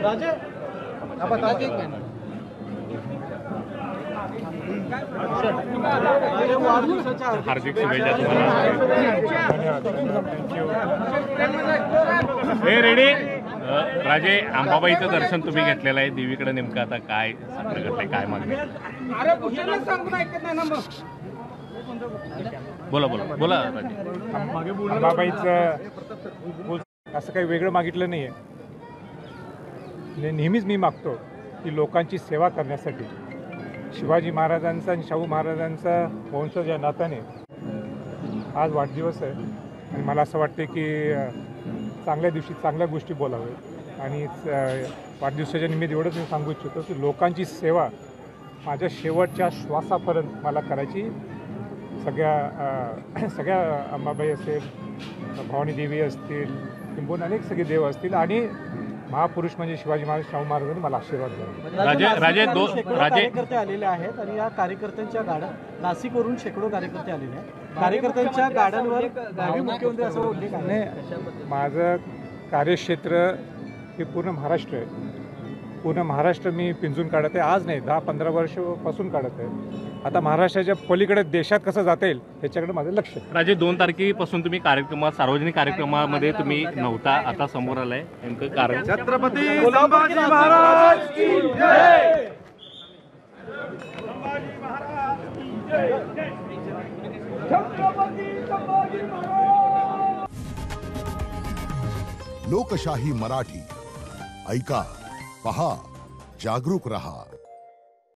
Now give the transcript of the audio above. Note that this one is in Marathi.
राजे हार्दिक शुभेच्छा हे रेडी राजे अंबाबाईचं दर्शन तुम्ही घेतलेलं आहे देवीकडे नेमकं आता काय प्रगत आहे काय मागणी बोला बोला बोला राजे अंबाबाईचं असं काही वेगळं मागितलं नाहीये नेहमीच मी मागतो की लोकांची सेवा करण्यासाठी शिवाजी महाराजांचा आणि शाहू महाराजांचा वंशज या नात्याने आज वाढदिवस आहे आणि मला असं वाटते की चांगल्या दिवशी चांगल्या गोष्टी बोलाव्या आणि वाढदिवसाच्या निमित्त एवढंच मी सांगू इच्छितो की लोकांची सेवा माझ्या शेवटच्या श्वासापर्यंत मला करायची सगळ्या अंबाबाई असेल भवानी देवी असतील किंबहुना अनेक सगळे देव असतील आणि महापुरुष म्हणजे शिवाजी महाराज शाहू महाराजांनी मला आशीर्वाद दिला। राजे कार्यकर्ते आलेले आहेत आणि या कार्यकर्त्यांच्या गाड्या नाशिकवरून शेकडो कार्यकर्ते आलेले आहेत कार्यकर्त्यांच्या गाड्यांवर गावी मुख्यमंत्री असं उल्लेख आहे। माझं कार्यक्षेत्र हे पूर्ण महाराष्ट्र आहे पूर्ण महाराष्ट्र मी पिंजून काढत आहे आज नाही 10-15 वर्षापासून काढत आहे आता महाराष्ट्राच्या पलीकडे देशात कसं जाता येईल ह्याच्याकडे माझं लक्ष आहे। राजे 2 तारखेपासून तुम्ही कार्यक्रमात सार्वजनिक कार्यक्रमामध्ये तुम्ही नव्हता आता समोर आलाय नेमकं कारण छत्रपती संभाजी महाराज की जय लोकशाही मराठी ऐका पहा जागरूक रहा।